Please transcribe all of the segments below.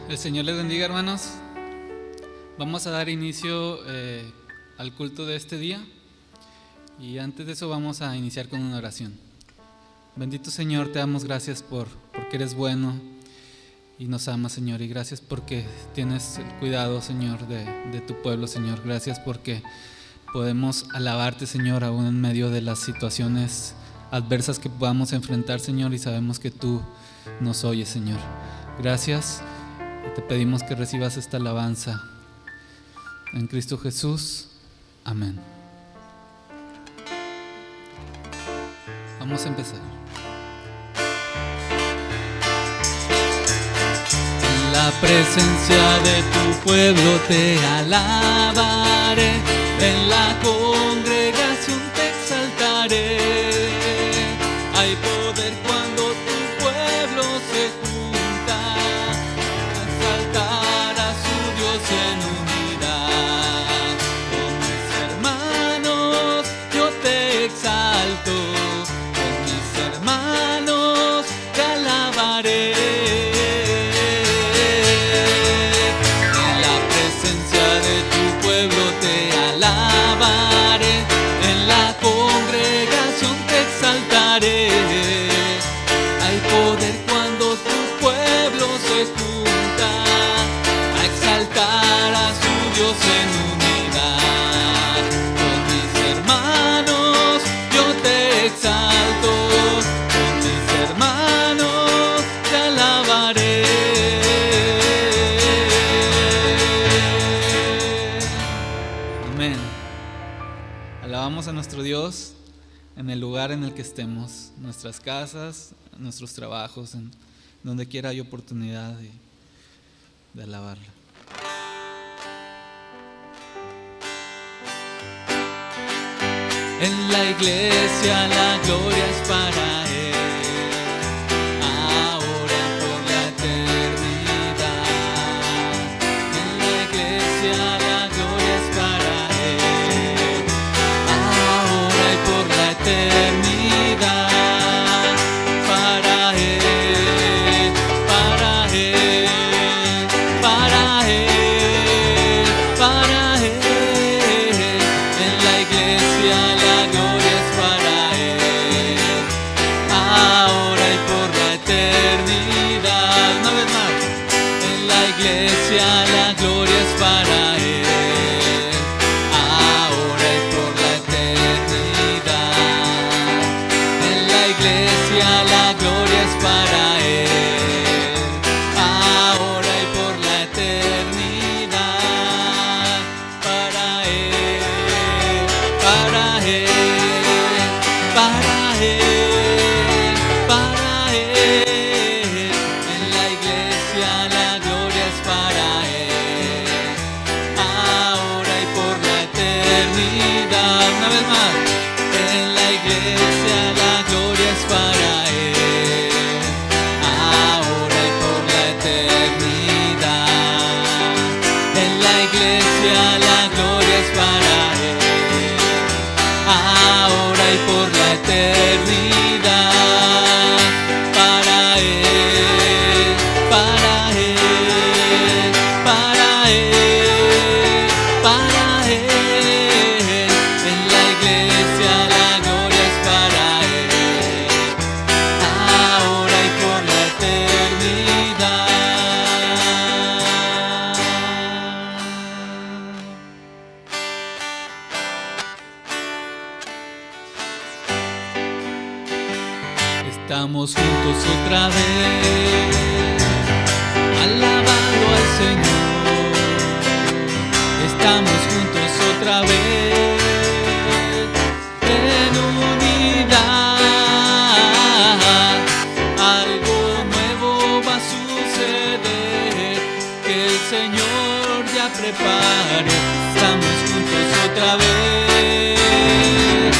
El Señor les bendiga, hermanos. Vamos a dar inicio al culto de este día, y antes de eso vamos a iniciar con una oración. Bendito Señor, te damos gracias porque eres bueno y nos amas, Señor, y gracias porque tienes el cuidado, Señor, de tu pueblo, Señor. Gracias porque podemos alabarte, Señor, aún en medio de las situaciones adversas que podamos enfrentar, Señor, y sabemos que tú nos oyes, Señor. Gracias, y te pedimos que recibas esta alabanza en Cristo Jesús. Amén. Vamos a empezar. En la presencia de tu pueblo te alabaré, en la congregación te exaltaré. Hay poder cuando tu pueblo se junta a exaltar a su Dios en unidad. Con mis hermanos yo te exalto, con mis hermanos te alabaré. En la presencia de tu pueblo te alabaré, en la congregación te exaltaré. Hay poder cuando tu pueblo se junta a exaltar a su Dios en unidad. Con mis hermanos yo te exalto, con mis hermanos te alabaré. Amén. Alabamos a nuestro Dios en el lugar en el que estemos, nuestras casas, nuestros trabajos, en donde quiera hay oportunidad de alabarlo. En la iglesia la gloria es para Él, ahora por la eternidad. En la iglesia la gloria es para Él, ahora y por la eternidad. Para Él, para Él, para Él, para Él. En la iglesia la gloria es para Él, ahora y por la eternidad. Una vez más. En la iglesia la gloria es para Él, ahora y por la eternidad. En la iglesia la gloria es para Él, ahora y por la eternidad. Para Él, para Él, para Él, para Él. En la iglesia la gloria es para Él, ahora y por la eternidad. Una vez más. En la iglesia la gloria es para Él, ahora y por la eternidad. En la iglesia la gloria es para Él, ahora y por la eternidad. Para Él, para Él, para Él, para Él. En la iglesia la gloria es para Él, ahora y por la eternidad. Estamos juntos otra vez, alabando al Señor. Estamos juntos otra vez, en unidad. Algo nuevo va a suceder, que el Señor ya prepare. Estamos juntos otra vez,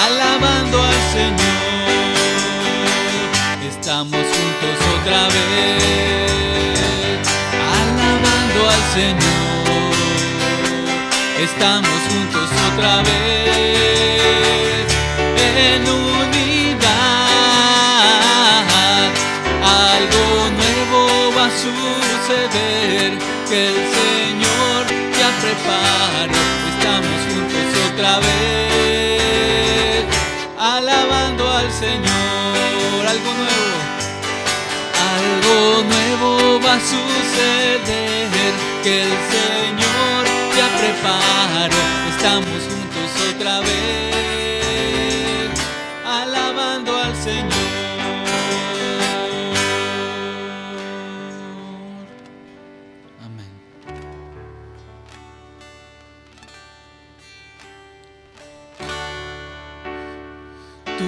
alabando al Señor. Estamos juntos otra vez, alabando al Señor. Estamos juntos otra vez, en unidad. Algo nuevo va a suceder. que el Señor ya preparó. Estamos juntos otra vez, alabando al Señor. Algo nuevo va a suceder, que el Señor ya preparó. Estamos juntos otra vez, alabando al Señor. Amén. Tú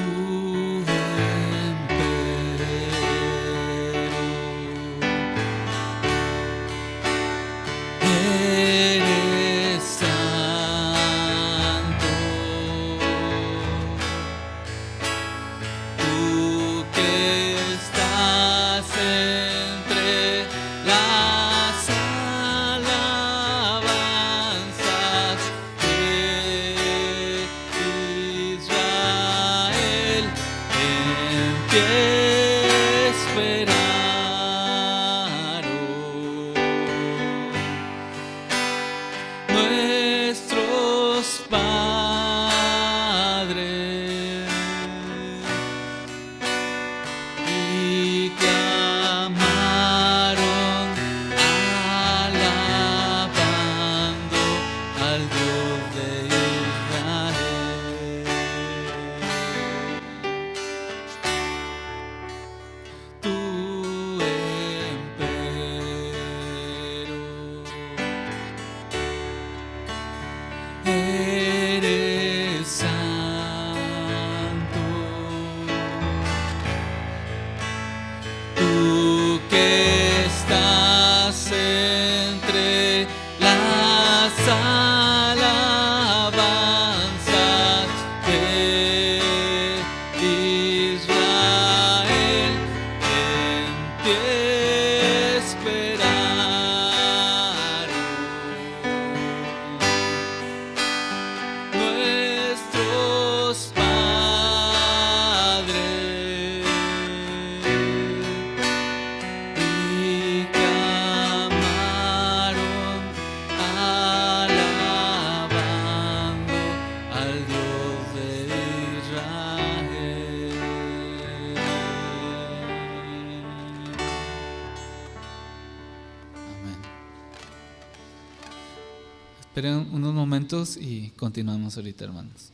esperen unos momentos y continuamos ahorita, hermanos.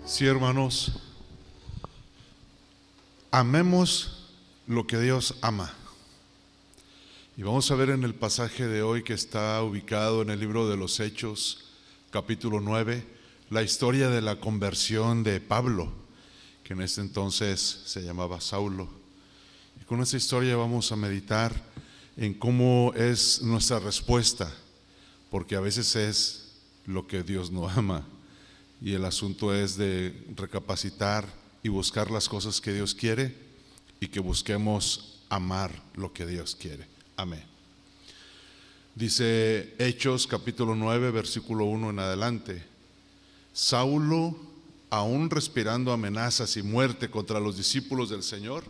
Sí, hermanos, amemos lo que Dios ama. Y vamos a ver en el pasaje de hoy, que está ubicado en el libro de los Hechos, capítulo 9, la historia de la conversión de Pablo, que en ese entonces se llamaba Saulo. Y con esa historia vamos a meditar en cómo es nuestra respuesta, porque a veces es lo que Dios no ama. Y el asunto es de recapacitar y buscar las cosas que Dios quiere, y que busquemos amar lo que Dios quiere. Amén. Dice Hechos capítulo 9, versículo 1 en adelante: Saulo, aún respirando amenazas y muerte contra los discípulos del Señor,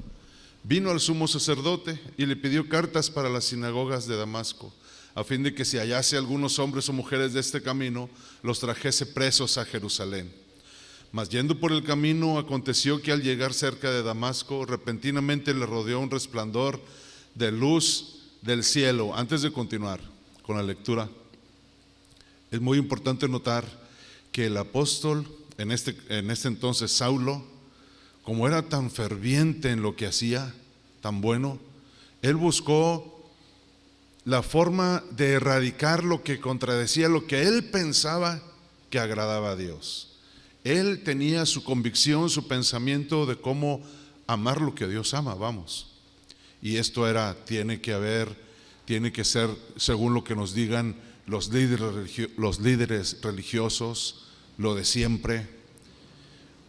vino al sumo sacerdote y le pidió cartas para las sinagogas de Damasco, a fin de que si hallase algunos hombres o mujeres de este camino, los trajese presos a Jerusalén. Mas yendo por el camino, aconteció que al llegar cerca de Damasco, repentinamente le rodeó un resplandor de luz del cielo. Antes de continuar con la lectura, es muy importante notar que el apóstol, en este entonces Saulo, como era tan ferviente en lo que hacía, tan bueno, él buscó la forma de erradicar lo que contradecía lo que él pensaba que agradaba a Dios. Él tenía su convicción, su pensamiento de cómo amar lo que Dios ama, vamos. Y esto tiene que ser según lo que nos digan los líderes religiosos, lo de siempre.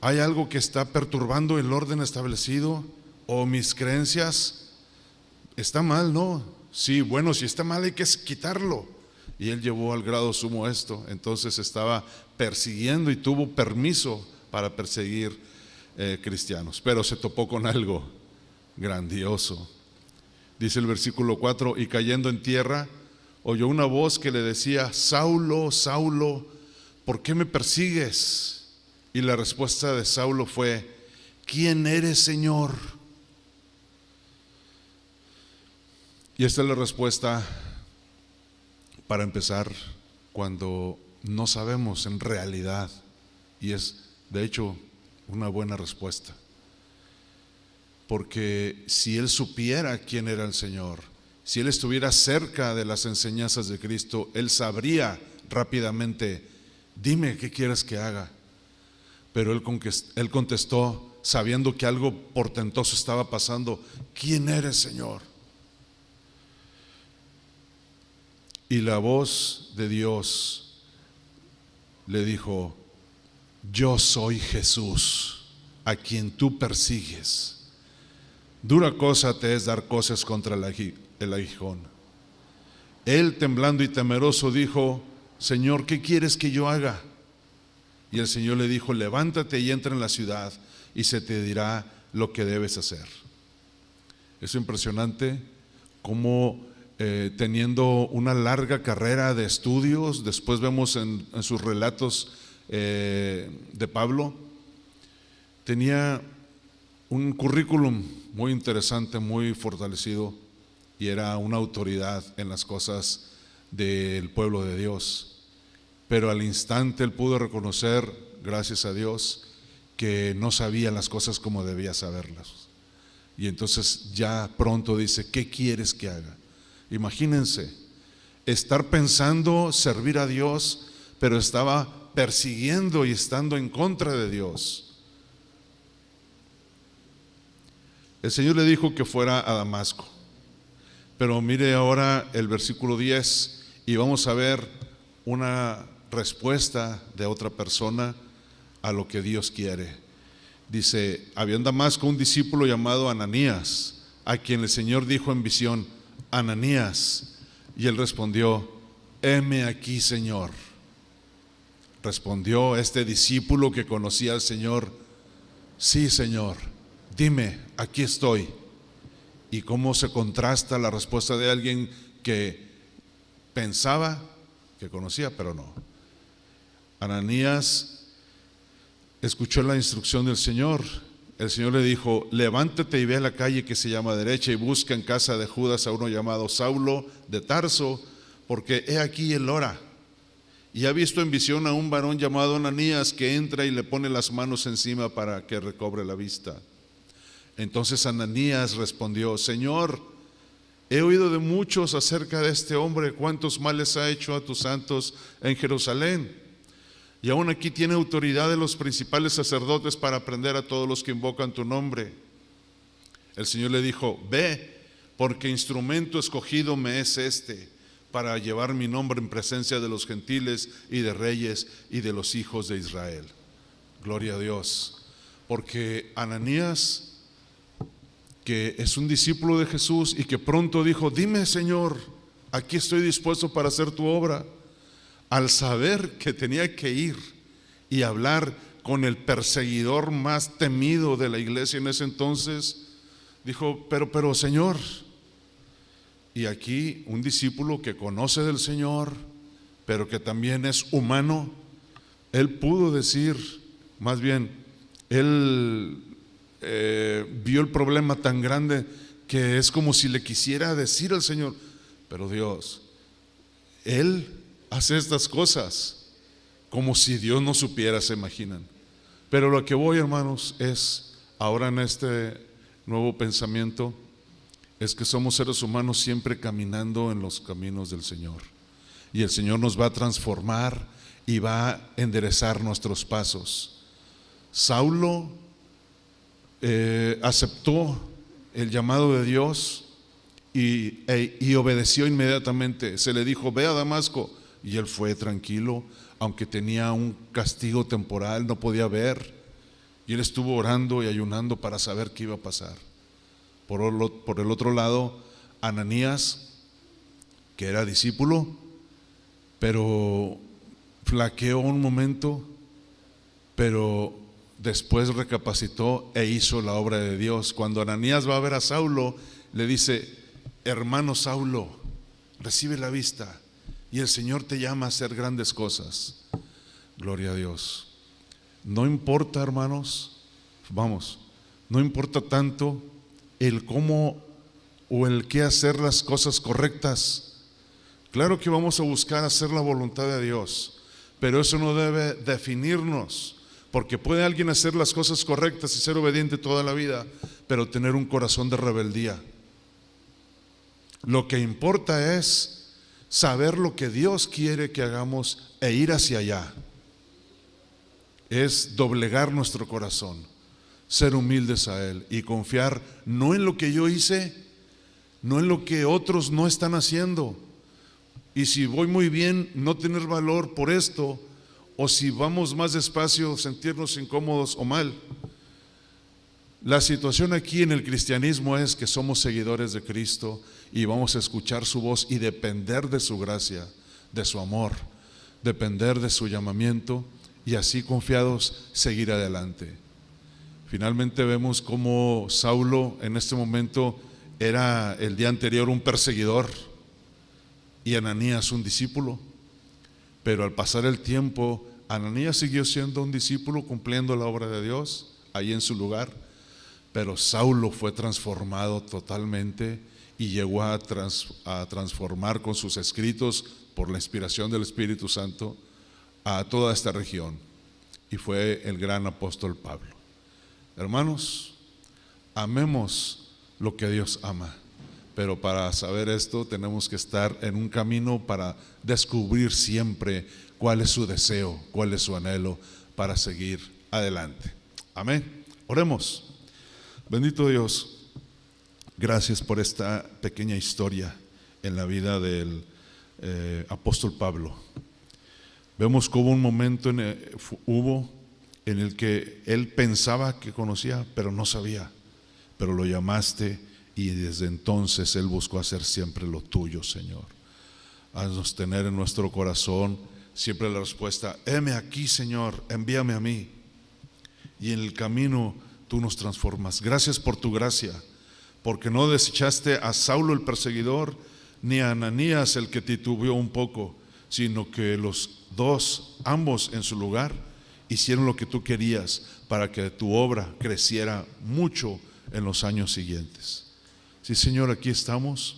¿Hay algo que está perturbando el orden establecido? ¿O mis creencias? ¿Está mal? No. Sí, bueno, si está mal hay que quitarlo. Y él llevó al grado sumo esto. Entonces estaba persiguiendo y tuvo permiso para perseguir cristianos. Pero se topó con algo grandioso. Dice el versículo 4: y cayendo en tierra, oyó una voz que le decía: Saulo, Saulo, ¿por qué me persigues? Y la respuesta de Saulo fue: ¿quién eres, Señor? Y esta es la respuesta para empezar cuando no sabemos en realidad, y es de hecho una buena respuesta, porque si él supiera quién era el Señor, si él estuviera cerca de las enseñanzas de Cristo, él sabría rápidamente: dime qué quieres que haga. Pero él contestó, sabiendo que algo portentoso estaba pasando: ¿quién eres, Señor? Y la voz de Dios le dijo: yo soy Jesús, a quien tú persigues. Dura cosa te es dar cosas contra el aguijón. Él, temblando y temeroso, dijo: Señor, ¿qué quieres que yo haga? Y el Señor le dijo: levántate y entra en la ciudad, y se te dirá lo que debes hacer. Es impresionante cómo teniendo una larga carrera de estudios, después vemos en sus relatos de Pablo, tenía un currículum muy interesante, muy fortalecido, y era una autoridad en las cosas del pueblo de Dios. Pero al instante él pudo reconocer, gracias a Dios, que no sabía las cosas como debía saberlas. Y entonces ya pronto dice: ¿qué quieres que haga? Imagínense, estar pensando servir a Dios, pero estaba persiguiendo y estando en contra de Dios. El Señor le dijo que fuera a Damasco. Pero mire ahora el versículo 10 y vamos a ver una respuesta de otra persona a lo que Dios quiere. Dice: había en Damasco un discípulo llamado Ananías, a quien el Señor dijo en visión: Ananías. Y él respondió: heme aquí, Señor. Respondió este discípulo que conocía al Señor: sí, Señor, dime, aquí estoy. Y cómo se contrasta la respuesta de alguien que pensaba que conocía, pero no. Ananías escuchó la instrucción del Señor. El Señor le dijo: levántate y ve a la calle que se llama derecha y busca en casa de Judas a uno llamado Saulo de Tarso, porque he aquí él ora. Y ha visto en visión a un varón llamado Ananías que entra y le pone las manos encima para que recobre la vista. Entonces Ananías respondió: Señor, he oído de muchos acerca de este hombre, cuántos males ha hecho a tus santos en Jerusalén. Y aún aquí tiene autoridad de los principales sacerdotes para prender a todos los que invocan tu nombre. El Señor le dijo: ve, porque instrumento escogido me es este, para llevar mi nombre en presencia de los gentiles y de reyes y de los hijos de Israel. Gloria a Dios. Porque Ananías, que es un discípulo de Jesús y que pronto dijo: dime, Señor, aquí estoy dispuesto para hacer tu obra. Al saber que tenía que ir y hablar con el perseguidor más temido de la iglesia en ese entonces, dijo: pero Señor. Y aquí un discípulo que conoce del Señor, pero que también es humano, él pudo decir, más bien, él vio el problema tan grande que es como si le quisiera decir al Señor: pero Dios, él hace estas cosas, como si Dios no supiera, se imaginan. Pero lo que voy, hermanos, es ahora en este nuevo pensamiento, es que somos seres humanos siempre caminando en los caminos del Señor, y el Señor nos va a transformar y va a enderezar nuestros pasos. Saulo aceptó el llamado de Dios y obedeció inmediatamente. Se le dijo: ve a Damasco, y él fue tranquilo, aunque tenía un castigo temporal, no podía ver, y él estuvo orando y ayunando para saber qué iba a pasar. Por el otro lado, Ananías, que era discípulo, pero flaqueó un momento, pero después recapacitó e hizo la obra de Dios. Cuando Ananías va a ver a Saulo, le dice: hermano Saulo, recibe la vista, y el Señor te llama a hacer grandes cosas. Gloria a Dios. No importa, hermanos, no importa tanto el cómo o el qué hacer las cosas correctas. Claro que vamos a buscar hacer la voluntad de Dios, pero eso no debe definirnos, porque puede alguien hacer las cosas correctas y ser obediente toda la vida, pero tener un corazón de rebeldía. Lo que importa es saber lo que Dios quiere que hagamos e ir hacia allá. Es doblegar nuestro corazón, ser humildes a Él y confiar no en lo que yo hice, no en lo que otros no están haciendo. Y si voy muy bien, no tener valor por esto, o si vamos más despacio, sentirnos incómodos o mal. La situación aquí en el cristianismo es que somos seguidores de Cristo y vamos a escuchar su voz y depender de su gracia, de su amor, depender de su llamamiento, y así confiados seguir adelante. Finalmente vemos cómo Saulo en este momento era el día anterior un perseguidor y Ananías un discípulo, pero al pasar el tiempo Ananías siguió siendo un discípulo cumpliendo la obra de Dios ahí en su lugar, pero Saulo fue transformado totalmente y llegó a transformar con sus escritos, por la inspiración del Espíritu Santo, a toda esta región, y fue el gran apóstol Pablo. Hermanos, amemos lo que Dios ama, pero para saber esto tenemos que estar en un camino para descubrir siempre cuál es su deseo, cuál es su anhelo para seguir adelante. Amén. Oremos. Bendito Dios, gracias por esta pequeña historia en la vida del apóstol Pablo. Vemos que hubo un momento en el que él pensaba que conocía, pero no sabía, pero lo llamaste y desde entonces él buscó hacer siempre lo tuyo, Señor. Haznos tener en nuestro corazón siempre la respuesta: heme aquí, Señor, envíame a mí. Y en el camino tú nos transformas. Gracias por tu gracia, porque no desechaste a Saulo el perseguidor, ni a Ananías el que titubeó un poco, sino que los dos, ambos en su lugar, hicieron lo que tú querías para que tu obra creciera mucho en los años siguientes. Sí, Señor, aquí estamos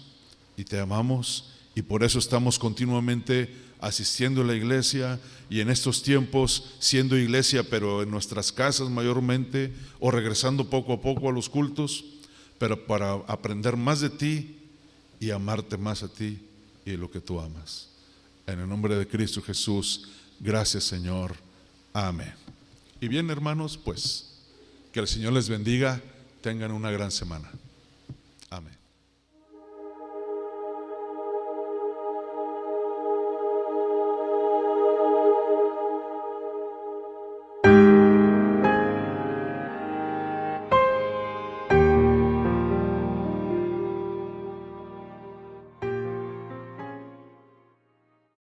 y te amamos, y por eso estamos continuamente asistiendo a la iglesia, y en estos tiempos siendo iglesia, pero en nuestras casas mayormente, o regresando poco a poco a los cultos, pero para aprender más de ti y amarte más a ti y lo que tú amas. En el nombre de Cristo Jesús, gracias, Señor. Amén. Y bien, hermanos, pues que el Señor les bendiga, tengan una gran semana. Amén.